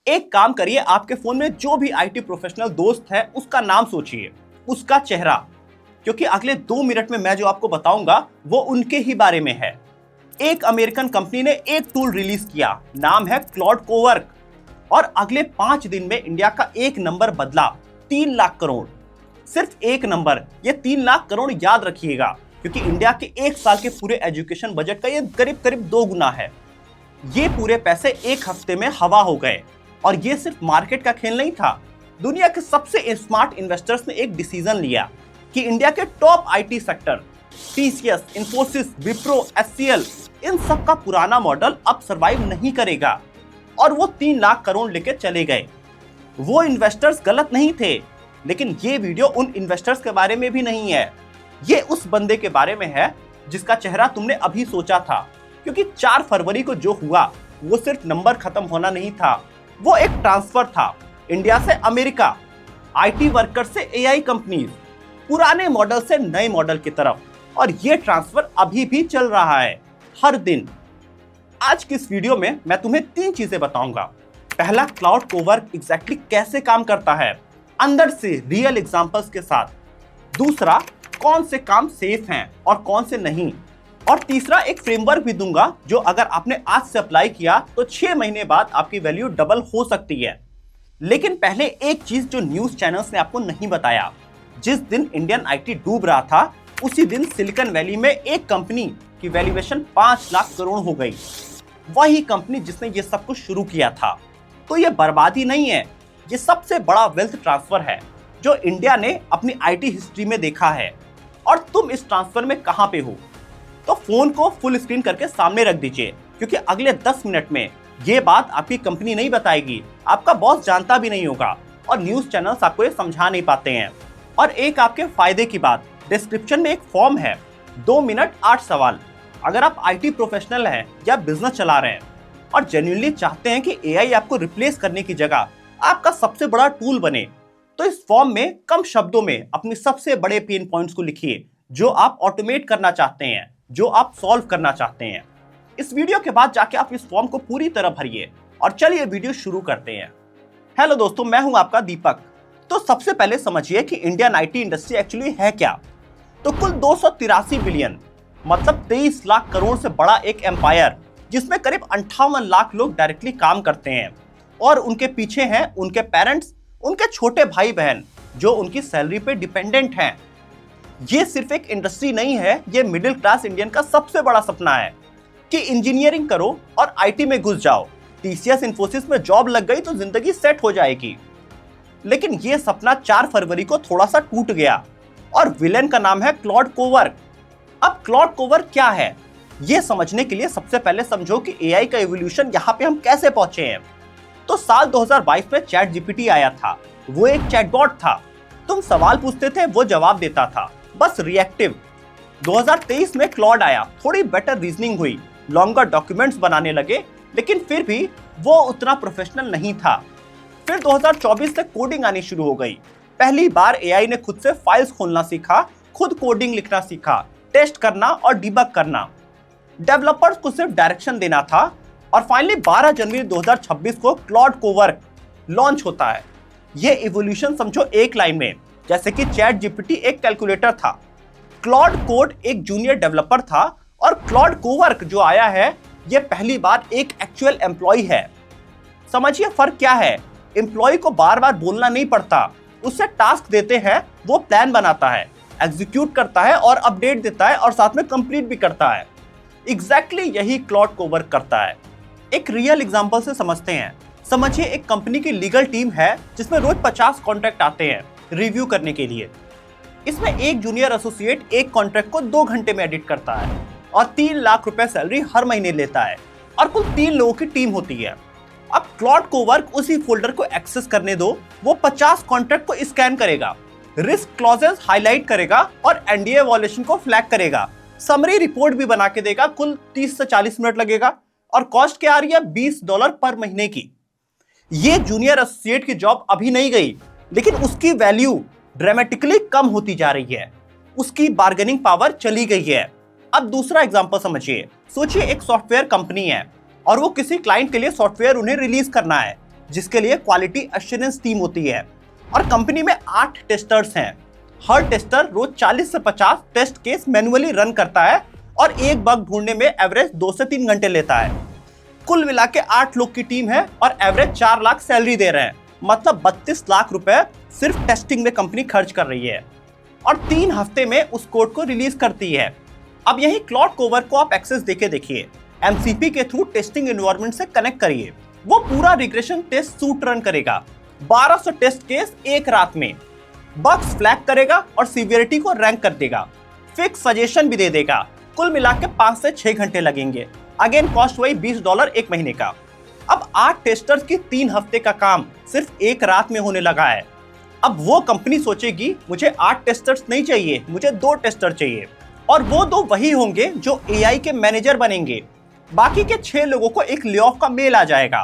एक काम करिए, आपके फोन में जो भी आईटी प्रोफेशनल दोस्त है उसका नाम सोचिए, उसका चेहरा, क्योंकि अगले 2 मिनट में मैं जो आपको बताऊंगा वो उनके ही बारे में है। एक अमेरिकन कंपनी ने एक टूल रिलीज किया, नाम है क्लॉड कोवर्क, और अगले 5 दिन में इंडिया का एक नंबर बदला, 3 लाख करोड़। सिर्फ एक नंबर, ये 3 लाख करोड़ याद रखिएगा, क्योंकि इंडिया के एक साल के पूरे एजुकेशन बजट का ये करीब करीब 2 गुना है। ये पूरे पैसे एक हफ्ते में हवा हो गए। और ये सिर्फ मार्केट का खेल नहीं था, दुनिया के सबसे स्मार्ट इन्वेस्टर्स ने एक डिसीजन लिया कि इंडिया के top IT sector TCS, Infosys, Wipro, HCL, इन सब का पुराना मॉडल अब सरवाइव नहीं करेगा, और वो 3 लाख करोड़ लेके चले गए। वो इन्वेस्टर्स गलत नहीं थे, लेकिन ये वीडियो उन इन्वेस्टर्स के बारे में भी नहीं है, ये उस बंदे के बारे में है जिसका चेहरा तुमने अभी सोचा था। क्योंकि 4 फरवरी को जो हुआ वो सिर्फ नंबर खत्म होना नहीं था, वो एक ट्रांसफर था इंडिया से अमेरिका, आईटी वर्कर से एआई कंपनीज, पुराने मॉडल से नए मॉडल की तरफ, और ये ट्रांसफर अभी भी चल रहा है हर दिन। आज की इस वीडियो में मैं तुम्हें 3 चीजें बताऊंगा। पहला, क्लाउड कोवर्क एग्जैक्टली कैसे काम करता है, अंदर से रियल एग्जांपल्स के साथ। दूसरा, कौन से काम सेफ हैं और कौन से नहीं। और तीसरा, एक फ्रेमवर्क भी दूंगा जो अगर आपने आज से अप्लाई किया तो 6 महीने बाद आपकी वैल्यू डबल हो सकती है। लेकिन पहले एक चीज जो न्यूज चैनल्स ने आपको नहीं बताया, जिस दिन इंडियन आईटी डूब रहा था उसी दिन सिलिकॉन वैली में एक कंपनी की वैल्यूएशन 5 लाख करोड़ हो गई। वही कंपनी जिसने ये सब कुछ शुरू किया था। तो ये बर्बादी नहीं है, ये सबसे बड़ा वेल्थ ट्रांसफर है जो इंडिया ने अपनी आईटी हिस्ट्री में देखा है। और तुम इस ट्रांसफर में कहां पे हो? तो फोन को फुल स्क्रीन करके सामने रख दीजिए, क्योंकि अगले 10 मिनट में ये बात आपकी कंपनी नहीं बताएगी, आपका बॉस जानता भी नहीं होगा, और न्यूज चैनल्स आपको ये समझा नहीं पाते हैं। और एक आपके फायदे की बात, डिस्क्रिप्शन में एक फॉर्म है, 2 मिनट 8 सवाल। अगर आप आईटी प्रोफेशनल हैं या बिजनेस चला रहे हैं और जेन्युइनली चाहते हैं कि एआई आपको रिप्लेस करने की जगह आपका सबसे बड़ा टूल बने, तो इस फॉर्म में कम शब्दों में अपने सबसे बड़े पेन पॉइंट्स को लिखिए जो आप ऑटोमेट करना चाहते हैं, जो आप सॉल्व करना चाहते हैं। इस वीडियो के बाद जाके आप इस फॉर्म को पूरी तरह भरिए, और चलिए वीडियो शुरू करते हैं। हेलो दोस्तों, मैं हूं आपका दीपक। तो सबसे पहले समझिए कि इंडियन आईटी इंडस्ट्री एक्चुअली है क्या। तो कुल 283 बिलियन मतलब 23 लाख करोड़ से बड़ा एक एम्पायर, जिसमें करीब 58 लाख लोग डायरेक्टली काम करते हैं, और उनके पीछे हैं उनके पेरेंट्स, उनके छोटे भाई बहन जो उनकी सैलरी पे डिपेंडेंट हैं। ये सिर्फ एक इंडस्ट्री नहीं है, ये मिडिल क्लास इंडियन का सबसे बड़ा सपना है कि इंजीनियरिंग करो और आईटी में घुस जाओ, टीसीएस, इन्फोसिस में जॉब लग गई तो जिंदगी सेट हो जाएगी। लेकिन ये सपना 4 फरवरी को थोड़ा सा टूट गया, और विलेन का नाम है क्लॉड कोवर्क। अब क्लॉड कोवर्क क्या है, ये समझने के लिए सबसे पहले समझो कि एआई का इवोल्यूशन यहाँ पे हम कैसे पहुंचे हैं। तो साल 2022 में चैट जीपीटी आया था। वो एक चैटबॉट था, तुम सवाल पूछते थे वो जवाब देता था, बस रिएक्टिव। 2023 में क्लॉड आया, थोड़ी बेटर रीजनिंग हुई, लॉन्गर डॉक्यूमेंट्स बनाने लगे, लेकिन फिर भी वो उतना प्रोफेशनल नहीं था। फिर 2024 से कोडिंग आनी शुरू हो गई। पहली बार एआई ने खुद से फाइल्स खोलना सीखा, खुद कोडिंग लिखना सीखा, टेस्ट करना और डिबग करना। डेवलपर्स को सिर्फ डायरेक्शन देना था, और फाइनली 12 जनवरी 2026 को क्लॉड कोवर्क लॉन्च होता है। ये इवोल्यूशन समझो एक लाइन में, जैसे कि चैट जीपीटी एक कैलकुलेटर था, क्लॉड कोड एक जूनियर डेवलपर था, और क्लॉड कोवर्क जो आया है ये पहली बार एक एक्चुअल एम्प्लॉय है। समझिए फर्क क्या है, एम्प्लॉय को बार बार बोलना नहीं पड़ता, उससे टास्क देते हैं, वो प्लान बनाता है, एग्जीक्यूट करता है और अपडेट देता है, और साथ में कंप्लीट भी करता है। एग्जैक्टली यही क्लॉड कोवर्क करता है। एक रियल एग्जांपल से समझते हैं। समझिए एक कंपनी की लीगल टीम है जिसमें रोज 50 कॉन्ट्रैक्ट आते हैं रिव्यू करने के लिए। इसमें एक जूनियर एसोसिएट एक कॉन्ट्रैक्ट को 2 घंटे में एडिट करता है, और 3 लाख रुपए सैलरी हर महीने लेता है, और कुल 3 लोगों की टीम होती है। अब क्लॉड कोवर्क उसी फोल्डर को एक्सेस करने दो, वो 50 कॉन्ट्रैक्ट को स्कैन करेगा, रिस्क क्लॉजेस हाईलाइट करेगा और एनडीए वॉयलेशन को फ्लैग करेगा, समरी रिपोर्ट भी बना के देगा। कुल 30 से 40 मिनट लगेगा, और कॉस्ट क्या आ रही है, $20 पर महीने की। ये जूनियर एसोसिएट की जॉब अभी नहीं गई, लेकिन उसकी वैल्यू ड्रामेटिकली कम होती जा रही है, उसकी बार्गेनिंग पावर चली गई है। अब दूसरा एग्जांपल समझिए। सोचिए एक सॉफ्टवेयर कंपनी है और वो किसी क्लाइंट के लिए सॉफ्टवेयर उन्हें रिलीज करना है। जिसके लिए क्वालिटी एश्योरेंस टीम होती है। और कंपनी में 8 टेस्टर्स हैं। हर टेस्टर रोज 40 से 50 टेस्ट केस मैन्युअली रन करता है और एक बग ढूंढने में एवरेज 2 से 3 घंटे लेता है। कुल मिला के 8 लोग की टीम है और एवरेज 4 लाख सैलरी दे रहे हैं। मतलब 32 लाख रुपए सिर्फ टेस्टिंग में कंपनी खर्च कर रही है और 3 हफ्ते में उस कोड को रिलीज करती है। अब यही क्लॉड कोवर को आप एक्सेस देके देखिए। एमसीपी के थ्रू टेस्टिंग एनवायरनमेंट से कनेक्ट करिए। वो पूरा रिग्रेशन टेस्ट सूट रन करेगा। 1200 टेस्ट केस एक रात में, बग्स फ्लैग करेगा और सीवियरिटी को रैंक कर देगा। फिक्स सजेशन भी दे देगा। कुल मिला के 5 से 6 घंटे लगेंगे। अगेन कॉस्ट वही $20 एक महीने का। अब 8 टेस्टर्स की 3 हफ्ते का काम सिर्फ एक रात में होने लगा है। अब वो कंपनी सोचेगी मुझे 8 टेस्टर्स नहीं चाहिए, मुझे 2 टेस्टर चाहिए और वो 2 वही होंगे जो एआई के मैनेजर बनेंगे। बाकी के 6 लोगों को एक ले ऑफ का मेल आ जाएगा।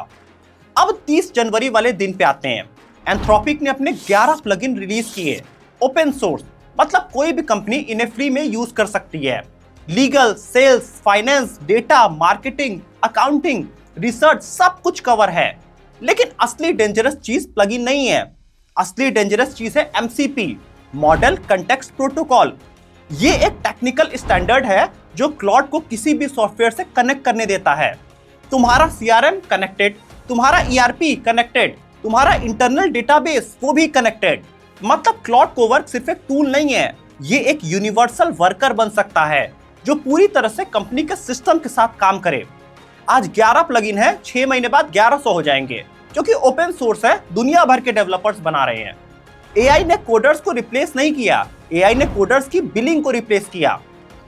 अब 30 जनवरी वाले दिन पे आते हैं। एंथ्रोपिक ने अपने 11 प्लगइन रिलीज किए, ओपन सोर्स, मतलब कोई भी कंपनी इन्हें फ्री में यूज कर सकती है। Legal, sales, finance, data, marketing, accounting, research सब कुछ कवर है। लेकिन असली डेंजरस चीज प्लगइन नहीं है। असली डेंजरस चीज है एमसीपी, मॉडल कॉन्टेक्स्ट प्रोटोकॉल। ये एक टेक्निकल स्टैंडर्ड है जो क्लॉड को किसी भी सॉफ्टवेयर से कनेक्ट करने देता है। तुम्हारा सीआरएम कनेक्टेड, तुम्हारा ईआरपी कनेक्टेड, तुम्हारा इंटरनल डेटाबेस वो भी कनेक्टेड। मतलब क्लॉड कोवर्क सिर्फ एक टूल नहीं है, ये एक यूनिवर्सल वर्कर बन सकता है जो पूरी तरह से कंपनी के सिस्टम के साथ काम करे। आज 11 प्लगइन है, 6 महीने बाद 1100 हो जाएंगे क्योंकि ओपन सोर्स है, दुनिया भर के डेवलपर्स बना रहे हैं। एआई ने कोडर्स को रिप्लेस नहीं किया, एआई ने कोडर्स की बिलिंग को रिप्लेस किया।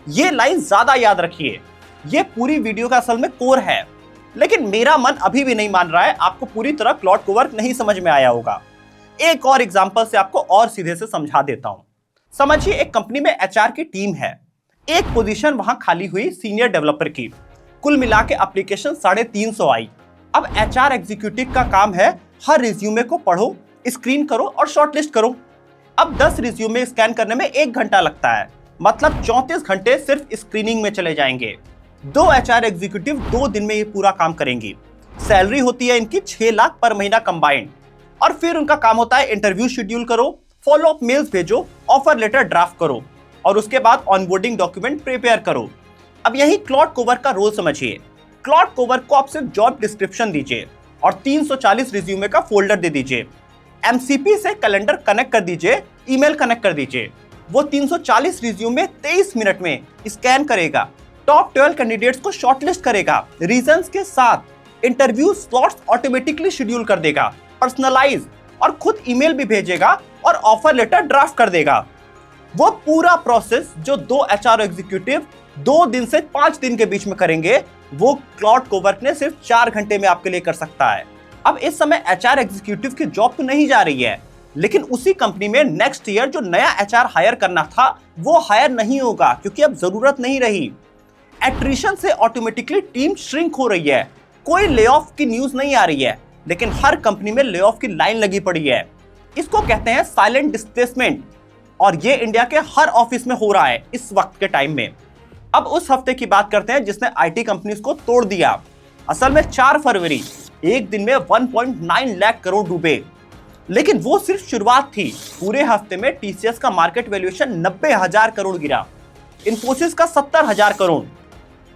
ये लाइन ज्यादा याद रखिए। ये पूरी वीडियो का असल में कोर है, लेकिन मेरा मन अभी भी नहीं मान रहा है आपको पूरी तरह क्लॉड कोवर्क नहीं समझ में आया होगा। एक और एग्जांपल से आपको और सीधे से समझा देता हूं। समझिए एक कंपनी में एचआर की टीम है। एक पोजीशन वहां खाली हुई सीनियर डेवलपर की। कुल मिला के एप्लीकेशन 350 आई। अब एचआर एग्जीक्यूटिव का काम है हर रिज्यूमे को पढ़ो, स्क्रीन करो और शॉर्टलिस्ट करो। अब 10 रिज्यूमे स्कैन करने में 1 घंटा लगता है, मतलब 34 घंटे सिर्फ स्क्रीनिंग में चले जाएंगे। 2 एचआर एग्जीक्यूटिव 2 दिन में ये पूरा काम करेंगी। सैलरी होती है इनकी 6 लाख पर महीना कंबाइंड। और फिर उनका काम होता है इंटरव्यू शेड्यूल करो, फॉलो अप मेल्स भेजो, ऑफर लेटर ड्राफ्ट करो और उसके बाद ऑनबोर्डिंग डॉक्यूमेंट प्रिपेयर करो। अब यही क्लॉड कोवर्क का रोल समझिए। क्लॉड कोवर्क को आप सिर्फ जॉब डिस्क्रिप्शन दीजिए और 340 रिज्यूमे का फोल्डर दे दीजिए। एमसीपी से कैलेंडर कनेक्ट कर दीजिए, ईमेल कनेक्ट कर दीजिए। वो 340 रिज्यूमे 23 मिनट में स्कैन करेगा, टॉप 12 कैंडिडेट्स को शॉर्टलिस्ट करेगा, रीजंस के साथ इंटरव्यू स्लॉट्स ऑटोमेटिकली शेड्यूल कर देगा, पर्सनलाइज और खुद ईमेल भी भेजेगा और ऑफर लेटर ड्राफ्ट कर देगा। वो पूरा प्रोसेस जो 2 एचआर एग्जीक्यूटिव 2 दिन से 5 दिन के बीच में करेंगे, वो क्लॉड कोवर्क ने सिर्फ 4 घंटे में आपके लिए कर सकता है। अब इस समय एचआर एग्जीक्यूटिव की जॉब तो नहीं जा रही है, लेकिन उसी कंपनी में नेक्स्ट ईयर जो नया एचआर हायर करना था वो हायर नहीं होगा क्योंकि अब जरूरत नहीं रही। एट्रिशन से ऑटोमेटिकली टीम श्रिंक हो रही है। कोई ले ऑफ की न्यूज नहीं आ रही है, लेकिन हर कंपनी में ले ऑफ की लाइन लगी पड़ी है। इसको कहते हैं साइलेंट डिस्प्लेसमेंट और ये इंडिया के हर ऑफिस में हो रहा है इस वक्त के टाइम में। अब उस हफ्ते की बात करते हैं जिसने आईटी कंपनीज को तोड़ दिया। असल में 4 फरवरी एक दिन में 1.9 लाख करोड़ डूबे, लेकिन वो सिर्फ शुरुआत थी। पूरे हफ्ते में टीसीएस का मार्केट वैल्यूएशन 90,000 करोड़ गिरा, इन्फोसिस का 70,000 करोड़।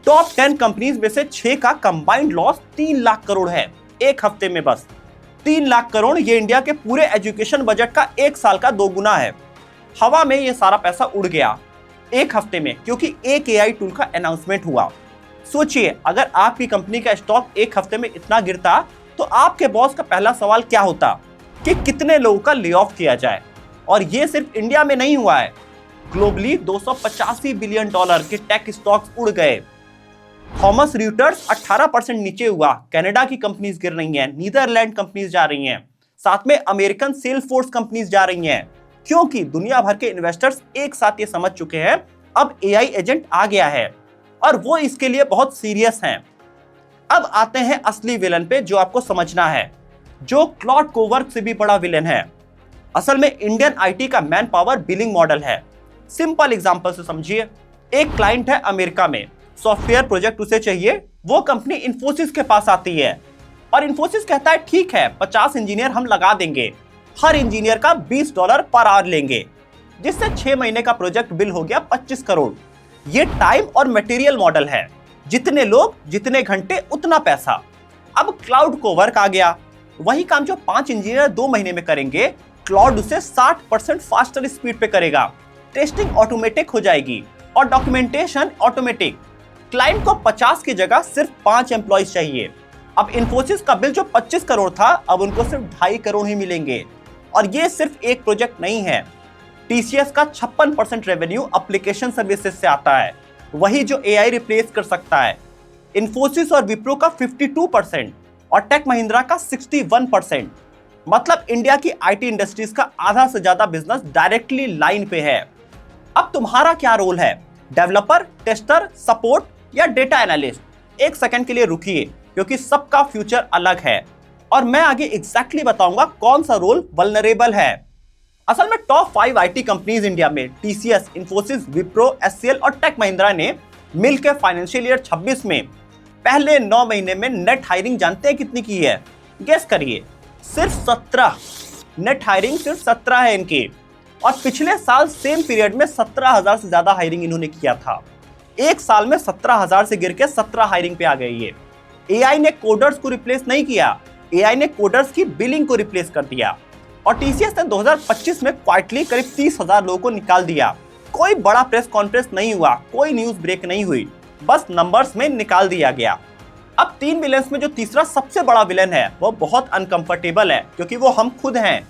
टॉप 10 कंपनीज में से 6 का कंबाइंड लॉस 3 लाख करोड़ है एक हफ्ते में। बस 3 लाख करोड़ ये इंडिया के पूरे एजुकेशन बजट का 1 साल का 2 गुना है। हवा में ये सारा पैसा उड़ गया एक हफ्ते में क्योंकि एक एआई टूल का अनाउंसमेंट हुआ। सोचिए अगर आपकी कंपनी का स्टॉक एक हफ्ते में इतना गिरता तो आपके बॉस का पहला सवाल क्या होता कि कितने लोगों का ले ऑफ किया जाए। और ये सिर्फ इंडिया में नहीं हुआ है, ग्लोबली $285 बिलियन के टेक स्टॉक्स उड़ गए। थॉमस रॉयटर्स 18% नीचे हुआ। कनाडा की कंपनीज गिर रही हैं, नीदरलैंड कंपनीज जा रही हैं, साथ में अमेरिकन सेल्सफोर्स कंपनीज जा रही हैं, क्योंकि दुनिया भर के इन्वेस्टर्स एक साथ ये समझ चुके हैं अब एआई एजेंट आ गया है और वो इसके लिए बहुत सीरियस हैं। अब आते हैं असली विलन पे जो आपको समझना है, जो क्लॉड कोवर्क से भी बड़ा विलन है। असल में इंडियन आईटी का मैन पावर बिलिंग मॉडल है। सिंपल एग्जांपल से समझिए, एक क्लाइंट है अमेरिका में, सॉफ्टवेयर प्रोजेक्ट उसे चाहिए, वो कंपनी इन्फोसिस के पास आती है। और इन्फोसिस कहता है ठीक है 50 इंजीनियर हम लगा देंगे, हर इंजीनियर का $20 पर आवर लेंगे, जिससे 6 महीने का प्रोजेक्ट बिल हो गया 25 करोड़। ये टाइम और मटेरियल मॉडल है, जितने लोग जितने घंटे उतना पैसा। अब क्लाउड को वर्क आ गया, वही काम जो 5 इंजीनियर 2 महीने में करेंगे, क्लाउड उसे 60% फास्टर स्पीड पे करेगा। टेस्टिंग ऑटोमेटिक हो जाएगी और डॉक्यूमेंटेशन ऑटोमेटिक। क्लाइंट को 50 की जगह सिर्फ 5 एम्प्लॉइज चाहिए। अब इन्फोसिस का बिल जो 25 करोड़ था, अब उनको सिर्फ 2.5 करोड़ ही मिलेंगे। और ये सिर्फ एक प्रोजेक्ट नहीं है। टीसीएस का 56% रेवेन्यू एप्लीकेशन सर्विसेज से आता है, वही जो एआई रिप्लेस कर सकता है। इन्फोसिस और विप्रो का 52% और टेक महिंद्रा का 61%। मतलब इंडिया की आईटी इंडस्ट्रीज का आधा से ज्यादा बिजनेस डायरेक्टली लाइन पे है। अब तुम्हारा क्या रोल है, डेवलपर, टेस्टर, सपोर्ट या डेटा एनालिस्ट? एक सेकंड के लिए रुकिए, क्योंकि सबका फ्यूचर अलग है और मैं आगे एग्जैक्टली बताऊंगा कौन सा रोल वल्नरेबल है। असल में टॉप 5 आईटी कंपनीज इंडिया में टीसीएस, इन्फोसिस, विप्रो, एचसीएल और टेक महिंद्रा ने मिलकर फाइनेंशियल ईयर 26 में पहले 9 महीने में नेट हायरिंग जानते हैं कितनी की है? गेस करिए। सिर्फ 17। नेट हायरिंग सिर्फ 17 है इनकी। और पिछले साल सेम पीरियड में 17,000 से ज्यादा हायरिंग इन्होंने किया था। एक साल में 17,000 से गिर के 17 हायरिंग पे आ गई है। एआई ने कोडर्स को रिप्लेस नहीं किया, एआई ने कोडर्स की बिलिंग को रिप्लेस कर दिया। और टीसीएस ने 2025 में क्वाइटली करीब 30,000 लोगों को निकाल दिया। कोई बड़ा प्रेस कॉन्फ्रेंस नहीं हुआ, कोई न्यूज ब्रेक नहीं हुई, बस नंबर्स में निकाल दिया गया। अब 3 विलेंस में जो तीसरा सबसे बड़ा विलेन है वो बहुत अनकंफर्टेबल है, क्योंकि वो हम खुद हैं।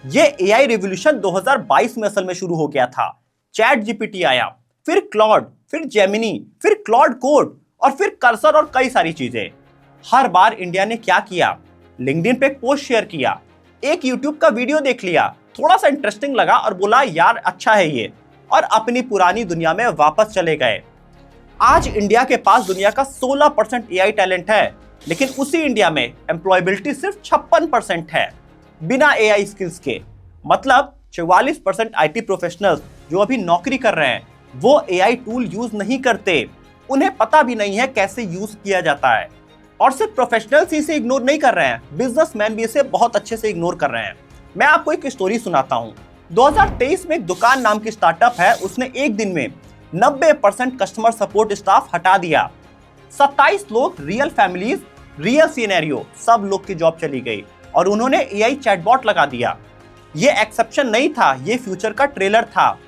ये एआई रिवॉल्यूशन 2022 में असल में शुरू हो गया था। चैट जीपीटी आया, फिर क्लॉड, फिर जेमिनी, फिर क्लॉड कोड और फिर कर्सर और कई सारी चीजें। हर बार इंडिया ने क्या किया? लिंक्डइन पे एक पोस्ट शेयर किया, एक यूट्यूब का वीडियो देख लिया, थोड़ा सा इंटरेस्टिंग लगा और बोला यार अच्छा है ये, और अपनी पुरानी दुनिया में वापस चले गए। आज इंडिया के पास दुनिया का 16% एआई टैलेंट है, लेकिन उसी इंडिया में एम्प्लॉयबिलिटी सिर्फ 56% है बिना एआई स्किल्स के। मतलब 44% आईटी प्रोफेशनल्स जो अभी नौकरी कर रहे हैं वो एआई टूल यूज नहीं करते, उन्हें पता भी नहीं है कैसे यूज किया जाता है। और सिर्फ प्रोफेशनल्स इसे इग्नोर नहीं कर रहे हैं, बिजनेसमैन भी इसे बहुत अच्छे से इग्नोर कर रहे हैं। मैं आपको एक स्टोरी सुनाता हूँ। 2023 में एक दुकान नाम की स्टार्टअप है, उसने एक दिन में 90% कस्टमर सपोर्ट स्टाफ हटा दिया। 27 लोग, रियल फैमिलीज, रियल सिनेरियो, सब लोग की जॉब चली गई और उन्होंने एआई चैटबॉट लगा दिया। ये एक्सेप्शन नहीं था, ये फ्यूचर का ट्रेलर था।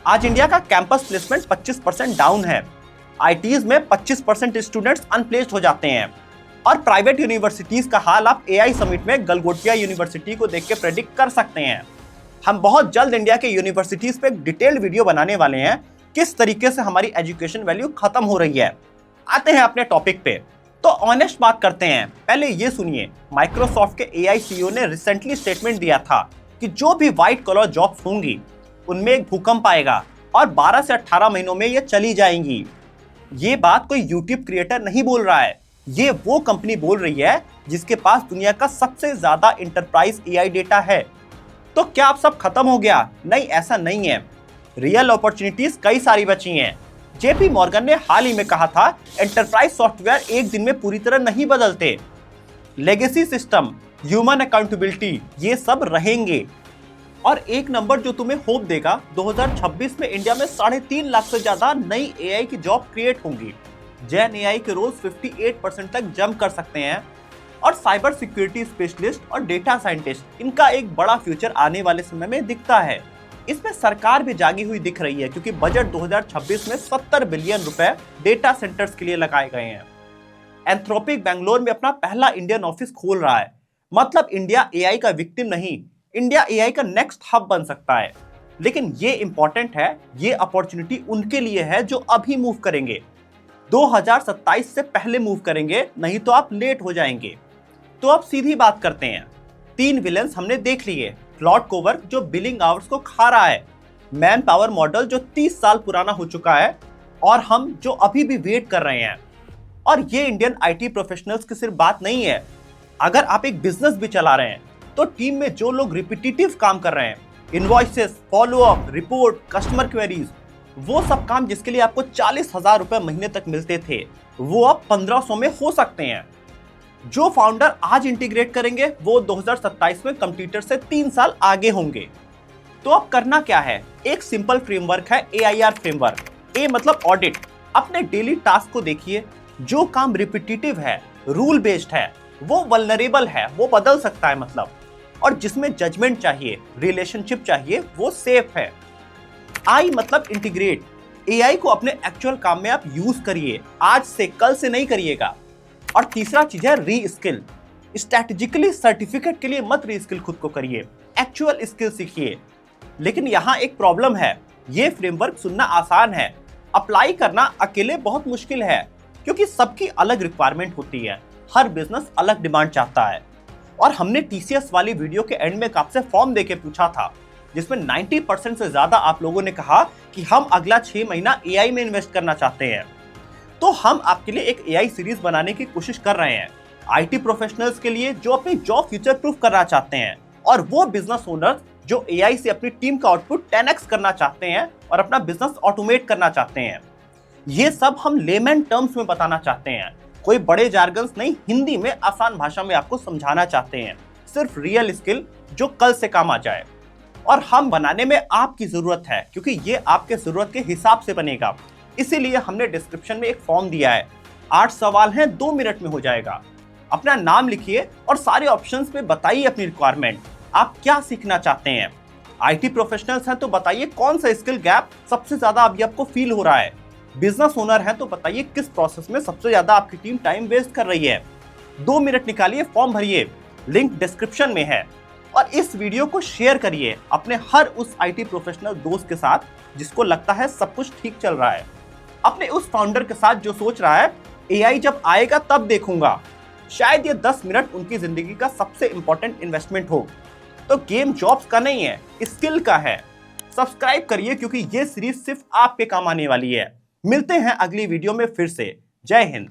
आज इंडिया का कैंपस प्लेसमेंट 25% डाउन है। आईटीज में 25% स्टूडेंट्स अनप्लेस्ड हो जाते हैं। और प्राइवेट यूनिवर्सिटीज का हाल आप एआई समिट में गलगोटिया यूनिवर्सिटी को देख के प्रेडिक्ट कर सकते हैं। हम बहुत जल्द इंडिया के यूनिवर्सिटीज पे एक डिटेल्ड वीडियो बनाने वाले हैं, किस तरीके से हमारी एजुकेशन वैल्यू खत्म हो रही है। आते हैं अपने टॉपिक पे, तो ऑनेस्ट बात करते हैं। पहले ये सुनिए, माइक्रोसॉफ्ट के एआई सीईओ ने रिसेंटली स्टेटमेंट दिया था कि जो भी व्हाइट कॉलर जॉब्स होंगी उनमें एक भूकंप आएगा और 12 से 18 महीनों में ये चली जाएंगी। ये बात कोई यूट्यूब क्रिएटर नहीं बोल रहा है, ये वो कंपनी बोल रही है जिसके पास दुनिया का सबसे ज्यादा इंटरप्राइज एआई डेटा है। तो क्या अब सब खत्म हो गया? नहीं, ऐसा नहीं है। रियल अपॉर्चुनिटीज कई सारी बची हैं। जेपी मॉर्गन ने हाल ही में कहा था एंटरप्राइज सॉफ्टवेयर एक दिन में पूरी तरह नहीं बदलते। लेगेसी सिस्टम, ह्यूमन अकाउंटेबिलिटी, ये सब रहेंगे। और एक नंबर जो तुम्हें होप देगा, 2026 में इंडिया में 3.5 लाख से ज्यादा नई एआई की जॉब क्रिएट होंगी। जैन एआई के रोल्स 58% तक जंप कर सकते हैं। और साइबर सिक्योरिटी स्पेशलिस्ट और डेटा साइंटिस्ट, इनका एक बड़ा फ्यूचर आने वाले समय में दिखता है। इसमें सरकार भी जागी हुई दिख रही है, क्योंकि बजट 2026 में 70 बिलियन रुपए डेटा सेंटर्स के लिए लगाए गए हैं। एंथ्रोपिक बेंगलोर में अपना पहला इंडियन ऑफिस खोल रहा है। मतलब इंडिया एआई का विक्टिम नहीं, इंडिया एआई का नेक्स्ट हब बन सकता है। लेकिन ये इंपॉर्टेंट है, ये अपॉर्चुनिटी उनके लिए है जो अभी मूव करेंगे। 2027 से पहले मूव करेंगे, नहीं तो आप लेट हो जाएंगे। तो अब सीधी बात करते हैं। 3 विलेंस हमने देख लिए। क्लॉड कोवर्क जो बिलिंग आवर्स को खा रहा है, मैन पावर मॉडल जो 30 साल पुराना हो चुका है, और हम जो अभी भी वेट कर रहे हैं। और ये इंडियन आईटी प्रोफेशनल्स की सिर्फ बात नहीं है। अगर आप एक बिजनेस भी चला रहे हैं तो टीम में जो लोग रिपीटेटिव काम कर रहे हैं, invoices, follow up, report, customer queries, वो सब काम जिसके लिए आपको 40,000 रुपए महीने तक मिलते थे, वो अब 1500 में हो सकते हैं। जो फाउंडर आज इंटीग्रेट करेंगे वो 2027 में कंप्यूटर से 3 साल आगे होंगे। तो अब करना क्या है, एक सिंपल फ्रेमवर्क है AIR फ्रेमवर्क। ए मतलब ऑडिट। अपने डेली टास्क को देखिए, जो काम रिपीटेटिव है, रूल बेस्ड है, वो वल्नरेबल है, वो बदल सकता है मतलब, और जिसमें जजमेंट चाहिए, रिलेशनशिप चाहिए, वो सेफ है। आई मतलब इंटीग्रेट। AI को अपने एक्चुअल काम में आप यूज करिए, आज से कल से नहीं करिएगा। और तीसरा चीज है री स्किल। स्ट्रैटेजिकली सर्टिफिकेट के लिए मत री स्किल खुद को करिए, एक्चुअल स्किल सीखिए। लेकिन यहाँ एक प्रॉब्लम है, ये फ्रेमवर्क सुनना आसान है, अप्लाई करना अकेले बहुत मुश्किल है, क्योंकि सबकी अलग रिक्वायरमेंट होती है, हर बिजनेस अलग डिमांड चाहता है। और हमने TCS वाली वीडियो के एंड में आपसे फॉर्म देके पूछा था, जिसमें 90% से ज्यादा आप लोगों ने कहा कि हम अगला 6 महीना AI में इन्वेस्ट करना चाहते हैं। तो हम आपके लिए एक AI सीरीज बनाने की कोशिश कर रहे हैं, IT प्रोफेशनल्स के लिए जो अपनी जॉब फ्यूचर प्रूफ करना चाहते हैं, और वो बिजनेस ओनर्स जो AI से अपनी टीम का आउटपुट 10x करना चाहते हैं और अपना बिजनेस ऑटोमेट करना चाहते हैं। ये सब हम लेमन टर्म्स में बताना चाहते हैं, कोई बड़े जार्गन्स नहीं, हिंदी में आसान भाषा में आपको समझाना चाहते हैं, सिर्फ रियल स्किल जो कल से काम आ जाए। और हम बनाने में आपकी जरूरत है, क्योंकि ये आपके जरूरत के हिसाब से बनेगा। इसीलिए हमने डिस्क्रिप्शन में एक फॉर्म दिया है, 8 सवाल हैं, 2 मिनट में हो जाएगा। अपना नाम लिखिए और सारे ऑप्शंस में बताइए अपनी रिक्वायरमेंट, आप क्या सीखना चाहते हैं। IT प्रोफेशनल्स हैं तो बताइए कौन सा स्किल गैप सबसे ज्यादा अभी आपको फील हो रहा है। बिजनेस ओनर है तो बताइए किस प्रोसेस में सबसे ज्यादा आपकी टीम टाइम वेस्ट कर रही है। 2 मिनट निकालिए, फॉर्म भरिए, लिंक डिस्क्रिप्शन में है। और इस वीडियो को शेयर करिए अपने हर उस IT प्रोफेशनल दोस्त के साथ जिसको लगता है सब कुछ ठीक चल रहा है, अपने उस फाउंडर के साथ जो सोच रहा है AI जब आएगा तब देखूंगा। शायद ये 10 मिनट उनकी जिंदगी का सबसे इंपॉर्टेंट इन्वेस्टमेंट हो। तो गेम जॉब्स का नहीं है, स्किल का है। सब्सक्राइब करिए, क्योंकि ये सीरीज सिर्फ आपके काम आने वाली है। मिलते हैं अगली वीडियो में फिर से। जय हिंद।